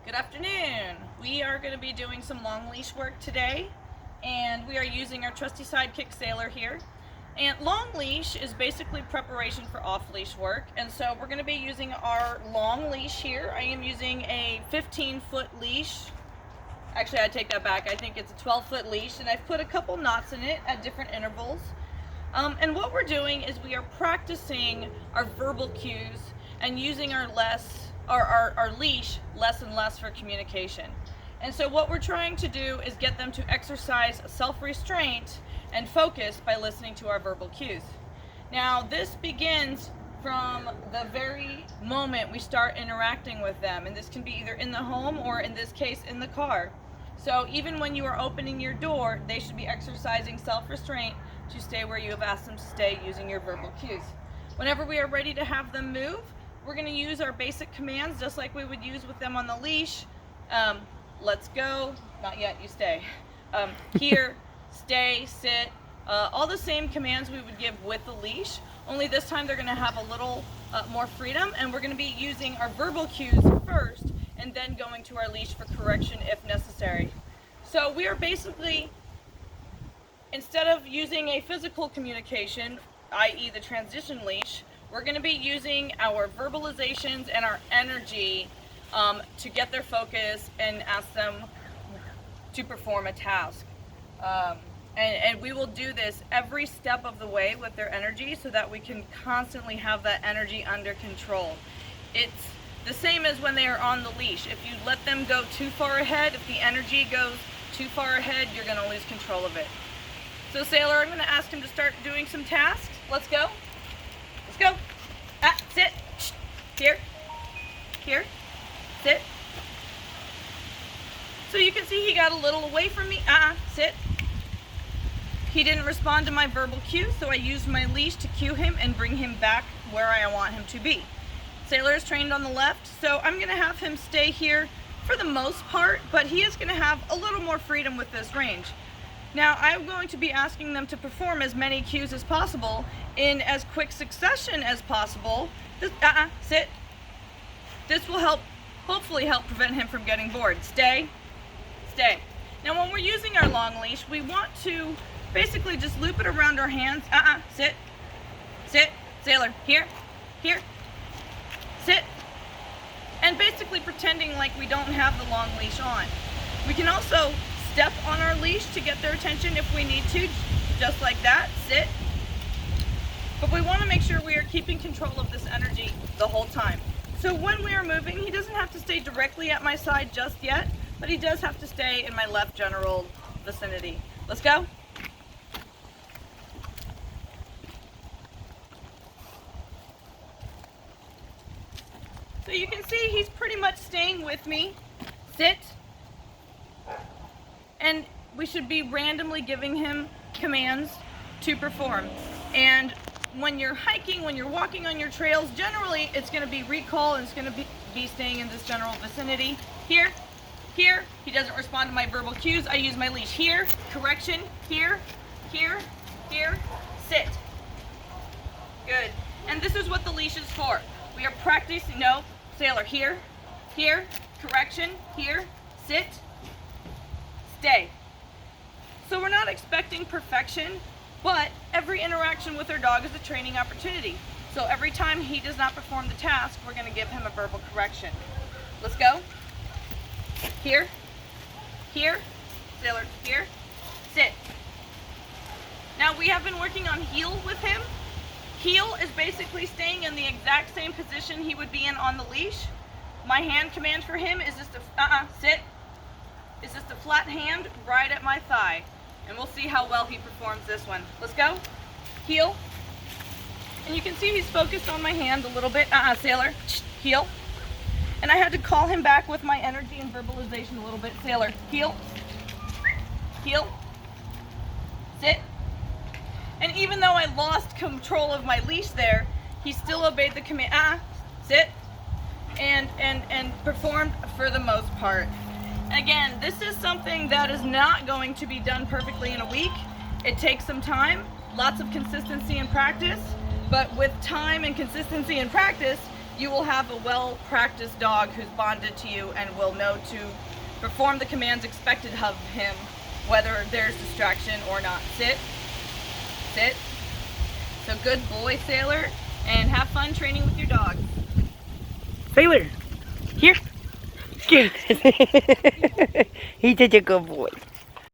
Good afternoon. We are going to be doing some long leash work today, and we are using our trusty sidekick Sailor here. And long leash is basically preparation for off leash work, and so we're going to be using our long leash here. I am using a 15-foot leash. Actually, I take that back. I think it's a 12-foot leash, and I've put a couple knots in it at different intervals. And what we're doing is we are practicing our verbal cues and using our leash less and less for communication. And so what we're trying to do is get them to exercise self-restraint and focus by listening to our verbal cues. Now, this begins from the very moment we start interacting with them, and this can be either in the home or, in this case, in the car. So even when you are opening your door, they should be exercising self-restraint to stay where you have asked them to stay using your verbal cues. Whenever we are ready to have them move, we're going to use our basic commands just like we would use with them on the leash. Let's go, not yet, you stay. Here, stay, sit, all the same commands we would give with the leash, only this time they're going to have a little more freedom, and we're going to be using our verbal cues first and then going to our leash for correction if necessary. So we are basically, instead of using a physical communication, i.e. the transition leash, we're going to be using our verbalizations and our energy to get their focus and ask them to perform a task. And we will do this every step of the way with their energy so that we can constantly have that energy under control. It's the same as when they are on the leash. If you let them go too far ahead, if the energy goes too far ahead, you're going to lose control of it. So Sailor, I'm going to ask him to start doing some tasks. Let's go. Let's go. Sit. Here. Here. Sit. So you can see he got a little away from me. Sit. He didn't respond to my verbal cue, so I used my leash to cue him and bring him back where I want him to be. Sailor is trained on the left, so I'm going to have him stay here for the most part, but he is going to have a little more freedom with this range. Now, I'm going to be asking them to perform as many cues as possible in as quick succession as possible. Sit. This will hopefully help prevent him from getting bored. Stay. Stay. Now, when we're using our long leash, we want to basically just loop it around our hands. Sit. Sit. Sailor, here. Here. Sit. And basically pretending like we don't have the long leash on. We can also step on our leash to get their attention if we need to, just like that. Sit. But we want to make sure we are keeping control of this energy the whole time. So when we are moving, he doesn't have to stay directly at my side just yet, but he does have to stay in my left general vicinity. Let's go. So you can see he's pretty much staying with me. Sit. And we should be randomly giving him commands to perform. And when you're hiking, when you're walking on your trails, generally it's going to be recall and it's going to be staying in this general vicinity. Here, here, he doesn't respond to my verbal cues. I use my leash. Here, correction, here, here, here, sit. Good. And this is what the leash is for. We are practicing, no, Sailor, here, here, correction, here, sit, stay. So we're not expecting perfection, but every interaction with our dog is a training opportunity. So every time he does not perform the task, we're going to give him a verbal correction. Let's go. Here, here, Sailor, here, sit. Now we have been working on heel with him. Heel is basically staying in the exact same position he would be in on the leash. My hand command for him is just to sit. Is just a flat hand right at my thigh. And we'll see how well he performs this one. Let's go. Heel. And you can see he's focused on my hand a little bit. Sailor. Heel. And I had to call him back with my energy and verbalization a little bit. Sailor. Heel. Heel. Sit. And even though I lost control of my leash there, he still obeyed the command. Sit. And performed for the most part. Again, this is something that is not going to be done perfectly in a week. It takes some time, lots of consistency and practice, but with time and consistency and practice, you will have a well-practiced dog who's bonded to you and will know to perform the commands expected of him, whether there's distraction or not. Sit, sit. So good boy, Sailor, and have fun training with your dog. Sailor, here. Good. He's such a good boy.